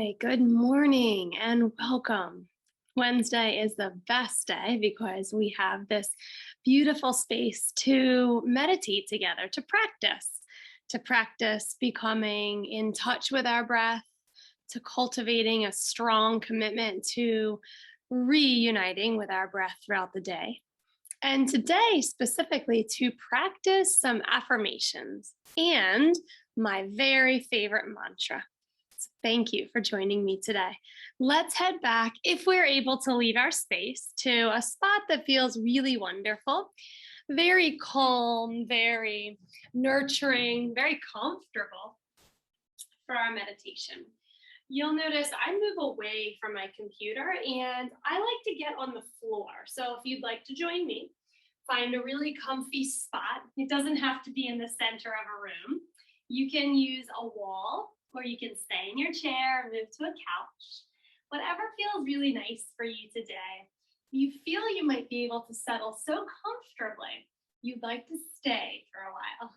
Hey, good morning and welcome. Wednesday is the best day because we have this beautiful space to meditate together, to practice becoming in touch with our breath, to cultivating a strong commitment to reuniting with our breath throughout the day. And today, specifically, to practice some affirmations and my very favorite mantra. So thank you for joining me today. Let's head back, if we're able to leave our space, to a spot that feels really wonderful, very calm, very nurturing, very comfortable for our meditation. You'll notice I move away from my computer and I like to get on the floor. So if you'd like to join me, find a really comfy spot. It doesn't have to be in the center of a room. You can use a wall or you can stay in your chair and move to a couch. Whatever feels really nice for you today. You feel you might be able to settle so comfortably, you'd like to stay for a while.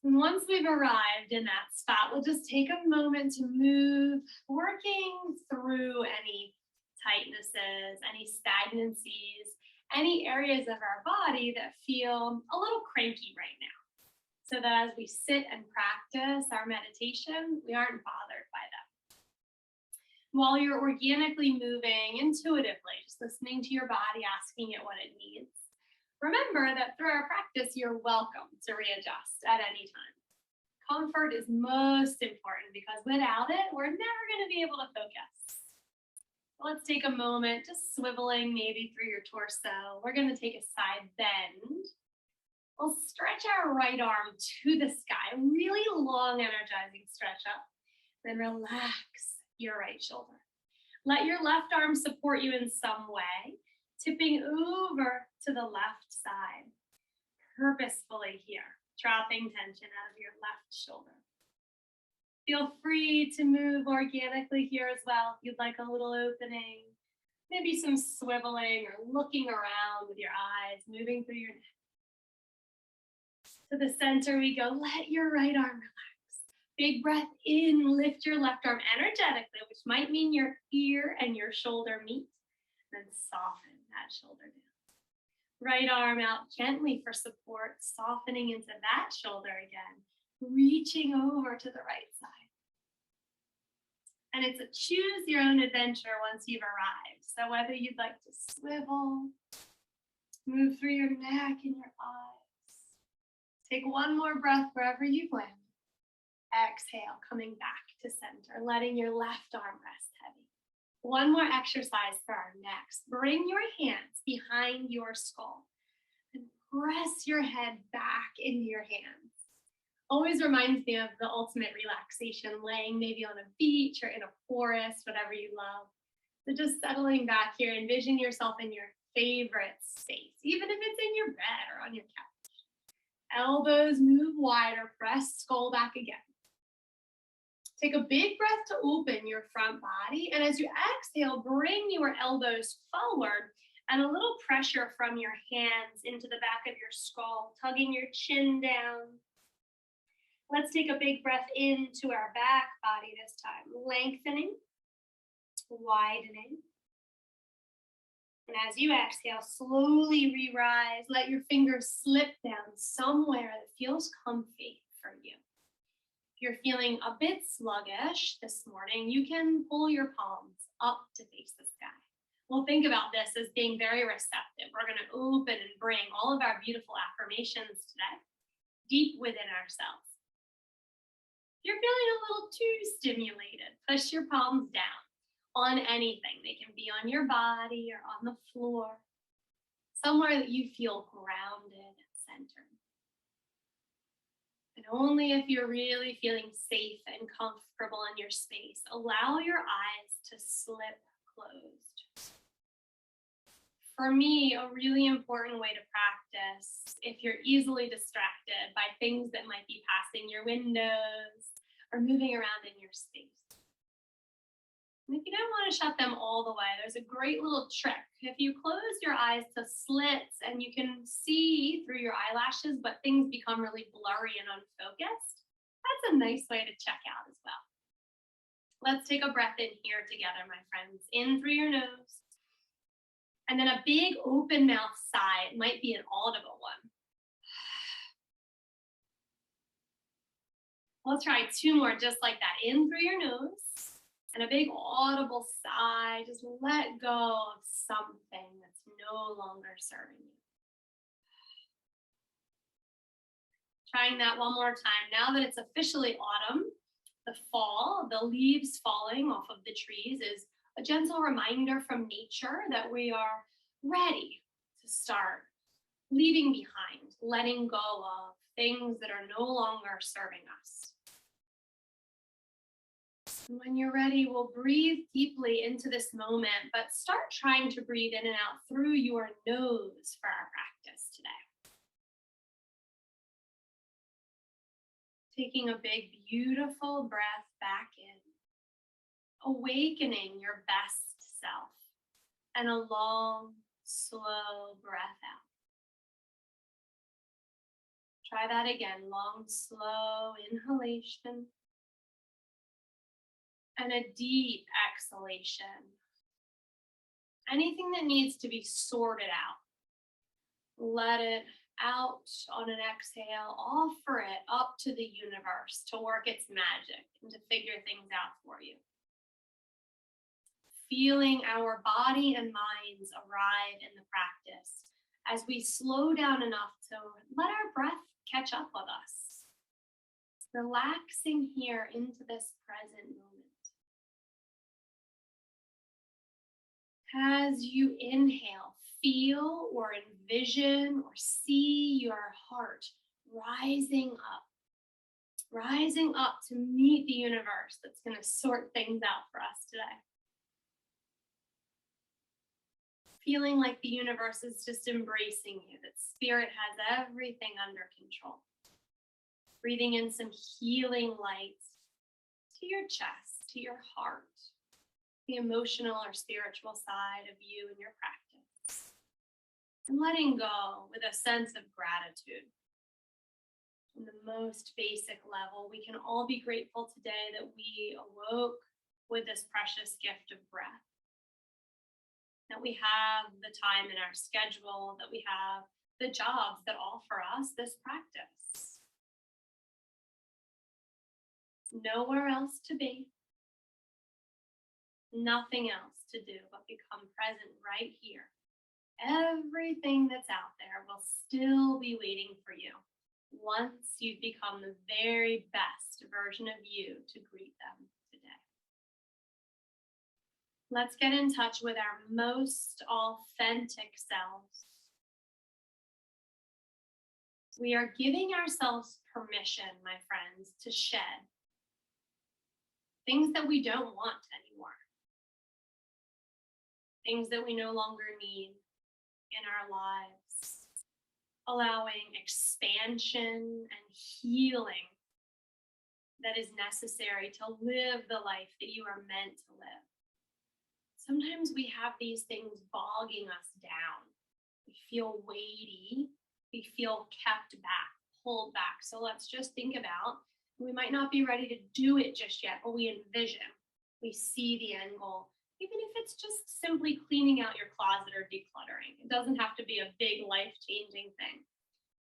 And once we've arrived in that spot, we'll just take a moment to move, working through any tightnesses, any stagnancies, any areas of our body that feel a little cranky right now. So that as we sit and practice our meditation, we aren't bothered by them. While you're organically moving intuitively, just listening to your body, asking it what it needs, remember that through our practice, you're welcome to readjust at any time. Comfort is most important because without it, we're never going to be able to focus. Let's take a moment, just swiveling maybe through your torso. We're going to take a side bend. We'll stretch our right arm to the sky, really long, energizing stretch up. Then relax your right shoulder. Let your left arm support you in some way, tipping over to the left side, purposefully here, dropping tension out of your left shoulder. Feel free to move organically here as well. If you'd like a little opening, maybe some swiveling or looking around with your eyes, moving through your neck. To the center we go. Let your right arm relax. Big breath in, lift your left arm energetically, which might mean your ear and your shoulder meet. Then soften that shoulder down. Right arm out gently for support, softening into that shoulder again, reaching over to the right side. And it's a choose your own adventure once you've arrived. So whether you'd like to swivel, move through your neck and your eyes, take one more breath wherever you've landed. Exhale, coming back to center, letting your left arm rest heavy. One more exercise for our necks. Bring your hands behind your skull and press your head back into your hands. Always reminds me of the ultimate relaxation, laying maybe on a beach or in a forest, whatever you love. So just settling back here, envision yourself in your favorite space, even if it's in your bed or on your couch. Elbows move wider, press skull back again. Take a big breath to open your front body. And as you exhale, bring your elbows forward and a little pressure from your hands into the back of your skull, tugging your chin down. Let's take a big breath into our back body this time, lengthening, widening. And as you exhale, slowly re-rise. Let your fingers slip down somewhere that feels comfy for you. If you're feeling a bit sluggish this morning, you can pull your palms up to face the sky. We'll think about this as being very receptive. We're going to open and bring all of our beautiful affirmations today deep within ourselves. If you're feeling a little too stimulated, push your palms down on anything. They can be on your body or on the floor, somewhere that you feel grounded and centered. And only if you're really feeling safe and comfortable in your space, allow your eyes to slip closed. For me, a really important way to practice, if you're easily distracted by things that might be passing your windows or moving around in your space. And if you don't want to shut them all the way, there's a great little trick. If you close your eyes to slits and you can see through your eyelashes, but things become really blurry and unfocused, that's a nice way to check out as well. Let's take a breath in here together, my friends. In through your nose. And then a big open mouth sigh. It might be an audible one. We'll try 2 more just like that. In through your nose. And a big audible sigh. Just let go of something that's no longer serving you. Trying that one more time. Now that it's officially autumn, the fall, the leaves falling off of the trees is a gentle reminder from nature that we are ready to start leaving behind, letting go of things that are no longer serving us. And when you're ready, we'll breathe deeply into this moment, but start trying to breathe in and out through your nose for our practice today. Taking a big, beautiful breath back in, awakening your best self, and a long, slow breath out. Try that again, long, slow inhalation, and a deep exhalation. Anything that needs to be sorted out, let it out on an exhale, offer it up to the universe to work its magic and to figure things out for you. Feeling our body and minds arrive in the practice as we slow down enough to let our breath catch up with us. Relaxing here into this present moment. As you inhale, feel or envision or see your heart rising up to meet the universe that's going to sort things out for us today. Feeling like the universe is just embracing you, that spirit has everything under control. Breathing in some healing light to your chest, to your heart, the emotional or spiritual side of you and your practice. And letting go with a sense of gratitude. On the most basic level, we can all be grateful today that we awoke with this precious gift of breath. That we have the time in our schedule, that we have the jobs that offer us this practice. Nowhere else to be. Nothing else to do but become present right here. Everything that's out there will still be waiting for you once you've become the very best version of you to greet them today. Let's get in touch with our most authentic selves. We are giving ourselves permission, my friends, to shed things that we don't want anymore. Things that we no longer need in our lives, allowing expansion and healing that is necessary to live the life that you are meant to live. Sometimes we have these things bogging us down. We feel weighty, we feel kept back, pulled back. So let's just think about, we might not be ready to do it just yet, but we envision, we see the end goal. Even if it's just simply cleaning out your closet or decluttering. It doesn't have to be a big life-changing thing.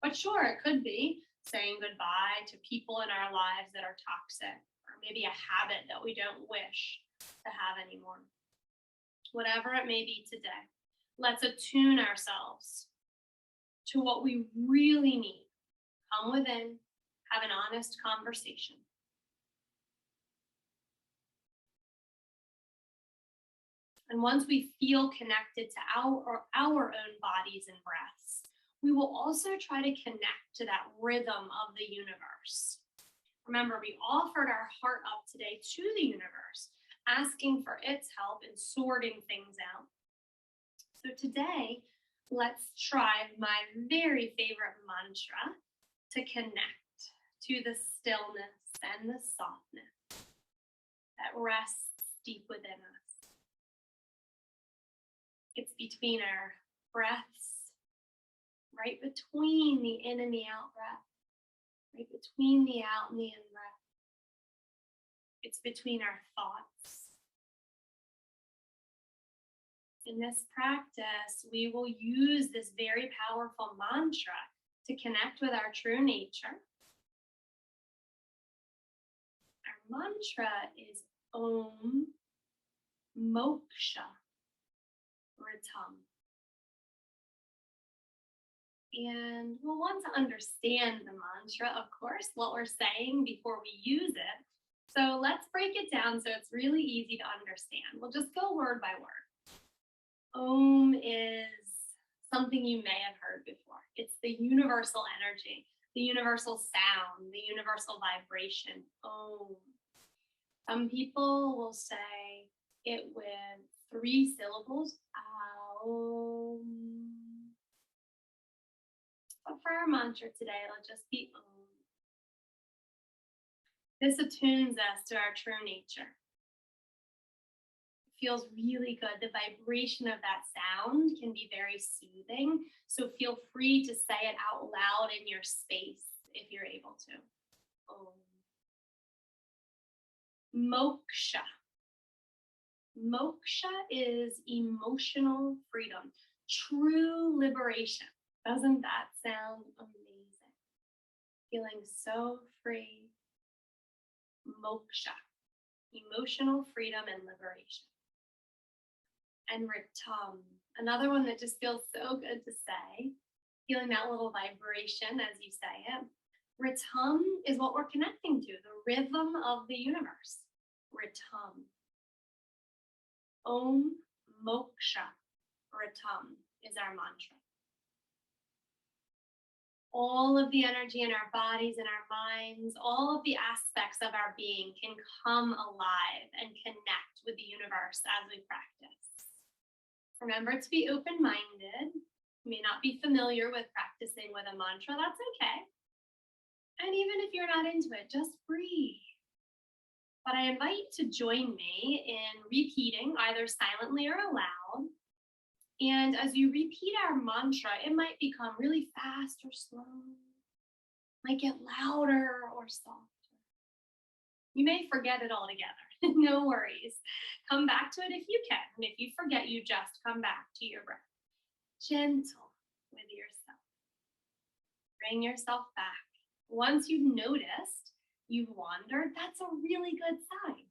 But sure, it could be saying goodbye to people in our lives that are toxic, or maybe a habit that we don't wish to have anymore. Whatever it may be today, let's attune ourselves to what we really need. Come within, have an honest conversation. And once we feel connected to our own bodies and breaths, we will also try to connect to that rhythm of the universe. Remember, we offered our heart up today to the universe, asking for its help in sorting things out. So today, let's try my very favorite mantra to connect to the stillness and the softness that rests deep within us. It's between our breaths, right between the in and the out breath, right between the out and the in breath. It's between our thoughts In this practice, we will use this very powerful mantra to connect with our true nature. Our mantra is Om Moksha Ritam. And we'll want to understand the mantra, of course, what we're saying before we use it. So let's break it down so it's really easy to understand. We'll just go word by word. Om is something you may have heard before. It's the universal energy, the universal sound, the universal vibration. Om. Some people will say it with 3 syllables. Aum. But for our mantra today, it'll just be Om. This attunes us to our true nature. It feels really good. The vibration of that sound can be very soothing. So feel free to say it out loud in your space if you're able to. Om. Moksha. Moksha is emotional freedom, true liberation. Doesn't that sound amazing? Feeling so free. Moksha, emotional freedom and liberation. And Ritam, another one that just feels so good to say, feeling that little vibration as you say it. Ritam is what we're connecting to, the rhythm of the universe. Ritam. Om Moksha Ritam is our mantra. All of the energy in our bodies and our minds, all of the aspects of our being can come alive and connect with the universe as we practice. Remember to be open-minded. You may not be familiar with practicing with a mantra, that's okay. And even if you're not into it, just breathe. But I invite you to join me in repeating either silently or aloud. And as you repeat our mantra, it might become really fast or slow, might get louder or softer. You may forget it altogether. No worries. Come back to it if you can. And if you forget, you just come back to your breath. Gentle with yourself. Bring yourself back. Once you've noticed you've wandered, that's a really good sign.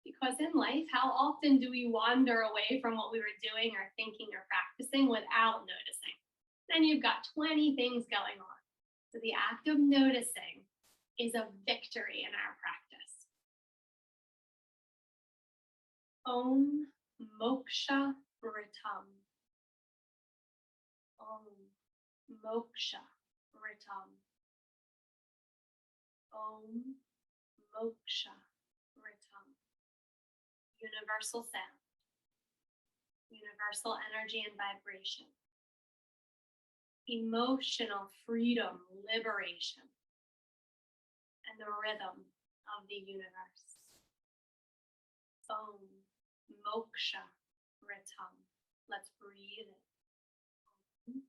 Because in life, how often do we wander away from what we were doing or thinking or practicing without noticing? Then you've got 20 things going on. So the act of noticing is a victory in our practice. Om Moksha Ritam. Om Moksha Ritam. Om Moksha Ritam. Universal sound, universal energy and vibration, emotional freedom, liberation, and the rhythm of the universe. Om Moksha Ritam. Let's breathe in. Om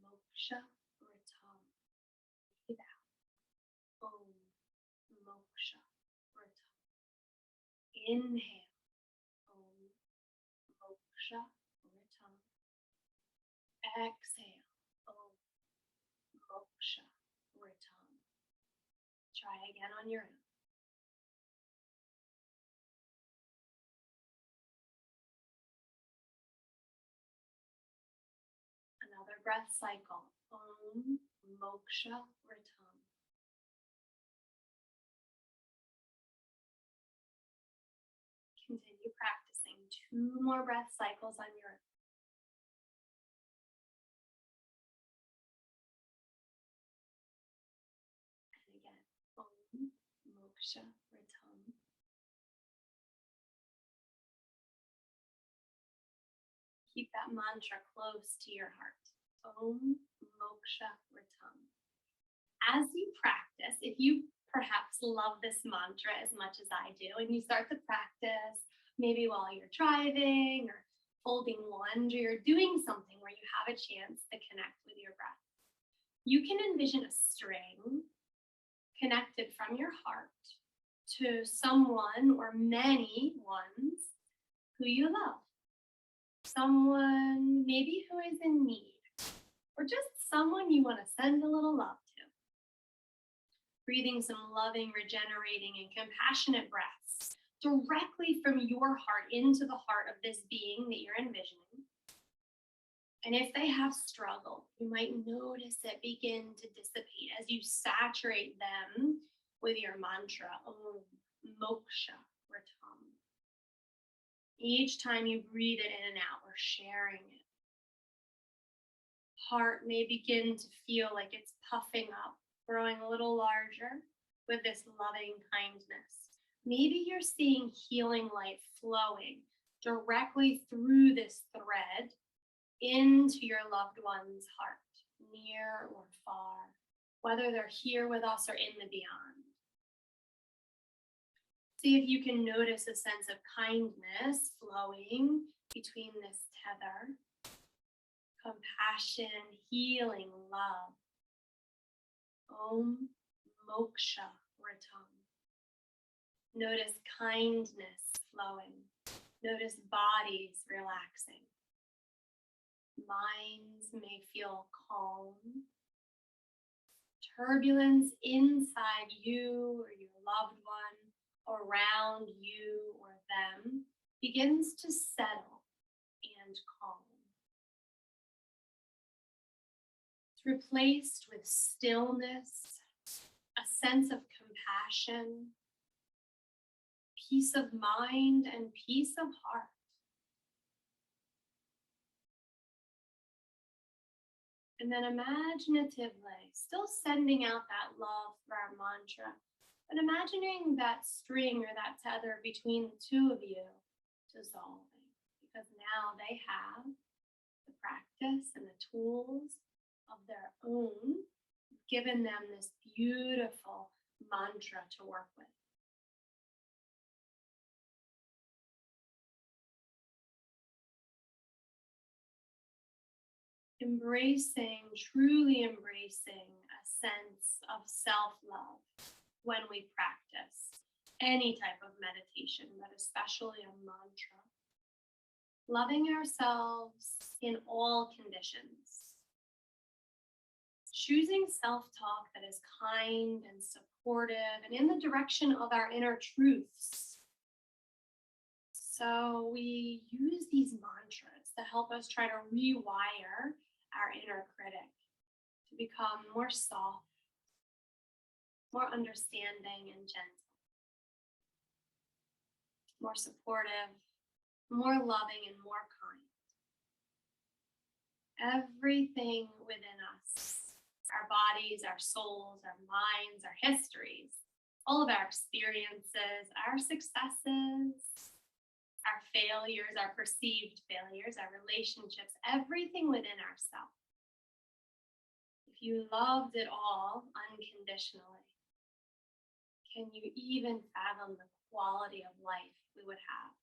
Moksha Ritam. Breathe out. Om Moksha Ritam. Inhale. Moksha Ritam. Exhale. Om Moksha Ritam. Try again on your own. Another breath cycle. Om Moksha Ritam. Continue practicing 2 more breath cycles on your own. And again, Om Moksha Ritam. Keep that mantra close to your heart. Om Moksha Ritam. As you practice, if you perhaps love this mantra as much as I do, and you start to practice maybe while you're driving or folding laundry or doing something where you have a chance to connect with your breath, you can envision a string connected from your heart to someone or many ones who you love. someone maybe who is in need, or just someone you want to send a little love to. Breathing some loving, regenerating, and compassionate breaths directly from your heart into the heart of this being that you're envisioning. And if they have struggle, you might notice it begin to dissipate as you saturate them with your mantra, Om Moksha Ratam. Each time you breathe it in and out, we're sharing it. Heart may begin to feel like it's puffing up, growing a little larger with this loving kindness. Maybe you're seeing healing light flowing directly through this thread into your loved one's heart, near or far, whether they're here with us or in the beyond. See if you can notice a sense of kindness flowing between this tether. Compassion, healing, love. Om Moksha Ratam. Notice kindness flowing. Notice bodies relaxing. Minds may feel calm. Turbulence inside you or your loved one, around you or them, begins to settle and calm. It's replaced with stillness, a sense of compassion, peace of mind, and peace of heart. And then imaginatively, still sending out that love through our mantra, but imagining that string or that tether between the two of you dissolving, because now they have the practice and the tools of their own, given them this beautiful mantra to work with. Truly embracing a sense of self-love when we practice any type of meditation, but especially a mantra. Loving ourselves in all conditions. Choosing self-talk that is kind and supportive and in the direction of our inner truths. So we use these mantras to help us try to rewire our inner critic to become more soft, more understanding and gentle, more supportive, more loving, and more kind. Everything within us, our bodies, our souls, our minds, our histories, all of our experiences, our successes, our failures, our perceived failures, our relationships, everything within ourselves. If you loved it all unconditionally, can you even fathom the quality of life we would have?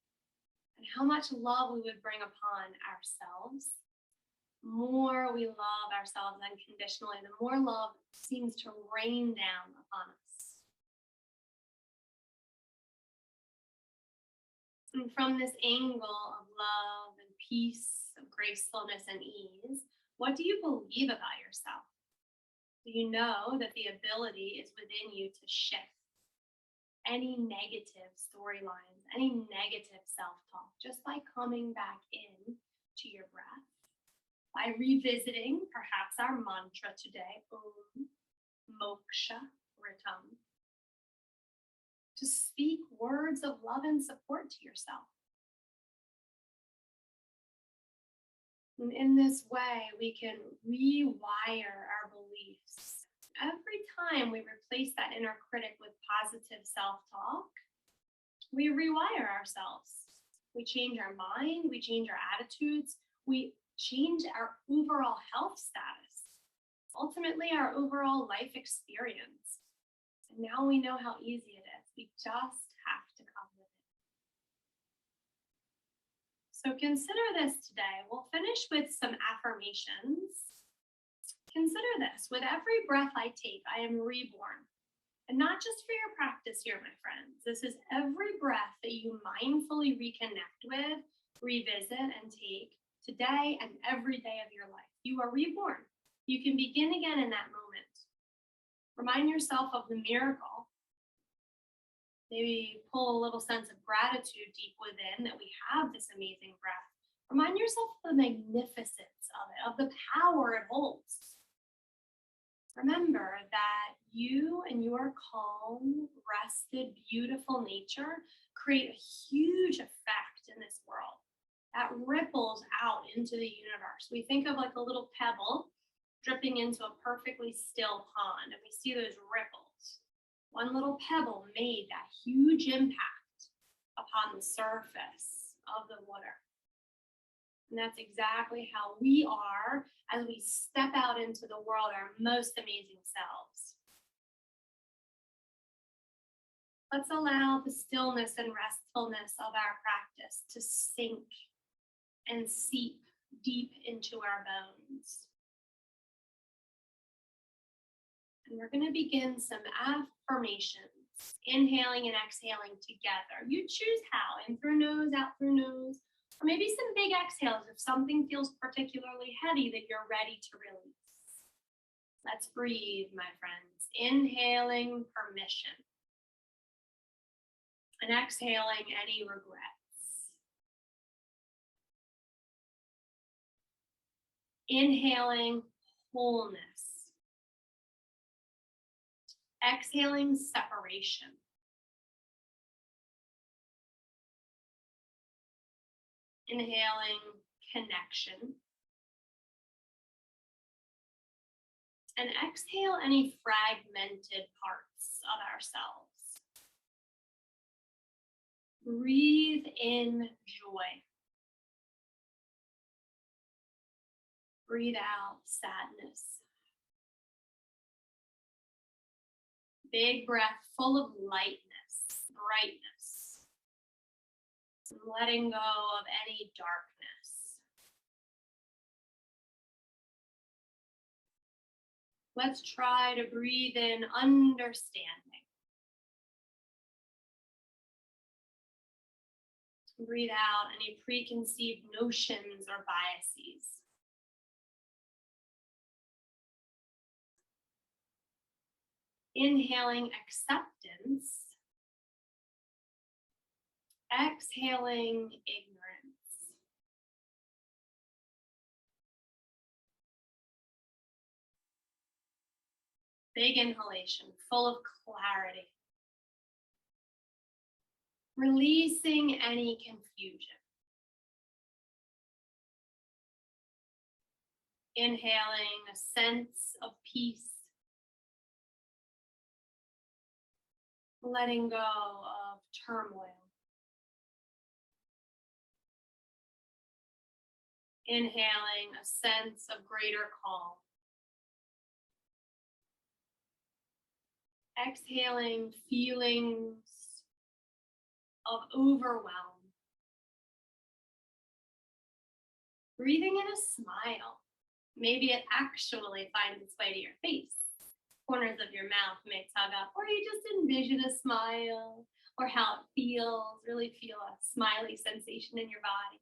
And how much love we would bring upon ourselves? The more we love ourselves unconditionally, the more love seems to rain down upon us. And from this angle of love and peace, of gracefulness and ease, what do you believe about yourself? Do you know that the ability is within you to shift any negative storylines, any negative self-talk, just by coming back in to your breath, by revisiting perhaps our mantra today, Om Moksha Ratam, to speak words of love and support to yourself. And in this way, we can rewire our beliefs. Every time we replace that inner critic with positive self-talk, we rewire ourselves. We change our mind, we change our attitudes, we change our overall health status, ultimately our overall life experience. And now we know how easy it is. We just have to come with it. So consider this today. We'll finish with some affirmations. Consider this. With every breath I take, I am reborn. And not just for your practice here, my friends. This is every breath that you mindfully reconnect with, revisit, and take today and every day of your life. You are reborn. You can begin again in that moment. Remind yourself of the miracle. Maybe pull a little sense of gratitude deep within that we have this amazing breath. Remind yourself of the magnificence of it, of the power it holds. Remember that you and your calm, rested, beautiful nature create a huge effect in this world that ripples out into the universe. We think of like a little pebble dripping into a perfectly still pond, and we see those ripples. One little pebble made that huge impact upon the surface of the water. And that's exactly how we are as we step out into the world, our most amazing selves. Let's allow the stillness and restfulness of our practice to sink and seep deep into our bones. And we're going to begin some affirmations, inhaling and exhaling together. You choose how, in through nose, out through nose, or maybe some big exhales if something feels particularly heavy that you're ready to release. Let's breathe, my friends. Inhaling permission. And exhaling any regrets. Inhaling wholeness. Exhaling separation. Inhaling connection. And exhale any fragmented parts of ourselves. Breathe in joy. Breathe out sadness. Big breath full of lightness, brightness. And letting go of any darkness. Let's try to breathe in understanding. Breathe out any preconceived notions or biases. Inhaling acceptance. Exhaling ignorance. Big inhalation, full of clarity. Releasing any confusion. Inhaling a sense of peace. Letting go of turmoil. Inhaling a sense of greater calm. Exhaling feelings of overwhelm. Breathing in a smile. Maybe it actually finds its way to your face. Corners of your mouth may tug up, or you just envision a smile, or how it feels, really feel a smiley sensation in your body.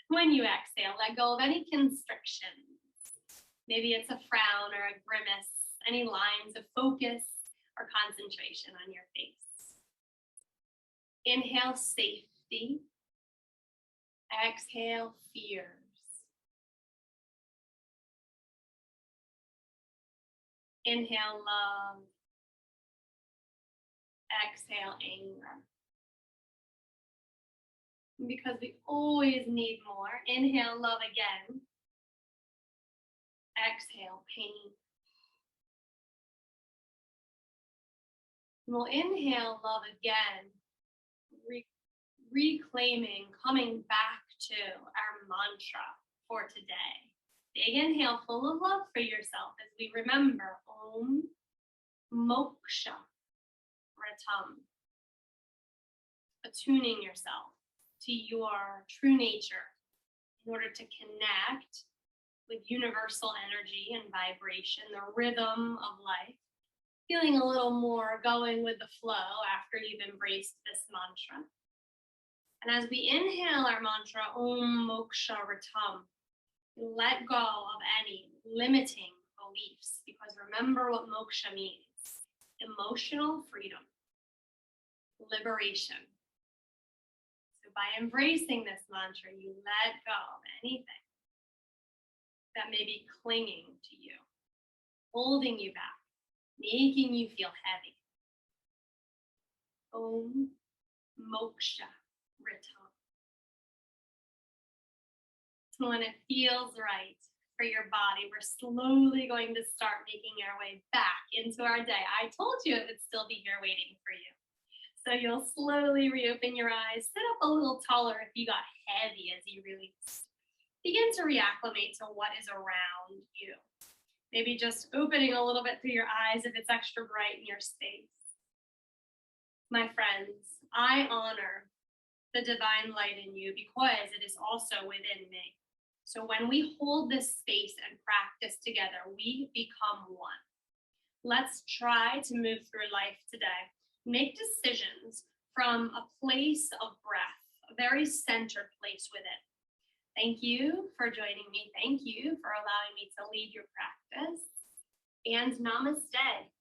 When you exhale, let go of any constrictions. Maybe it's a frown or a grimace, any lines of focus or concentration on your face. Inhale safety. Exhale fears. Inhale love. Exhale anger. Because we always need more, inhale love again. Exhale pain. And we'll inhale love again, reclaiming, coming back to our mantra for today. Big inhale full of love for yourself as we remember Om Moksha Ratam. Attuning yourself to your true nature in order to connect with universal energy and vibration, the rhythm of life. Feeling a little more going with the flow after you've embraced this mantra. And as we inhale our mantra, Om Moksha Ratam, Let go of any limiting beliefs, because remember what moksha means: emotional freedom, liberation. So by embracing this mantra, you let go of anything that may be clinging to you, holding you back, making you feel heavy. Om moksha ritam. When it feels right for your body, we're slowly going to start making our way back into our day. I told you it would still be here waiting for you. So you'll slowly reopen your eyes, sit up a little taller if you got heavy as you release. Begin to reacclimate to what is around you. Maybe just opening a little bit through your eyes if it's extra bright in your space. My friends, I honor the divine light in you because it is also within me. So when we hold this space and practice together, we become one. Let's try to move through life today. Make decisions from a place of breath, a very centered place within. Thank you for joining me. Thank you for allowing me to lead your practice. And namaste.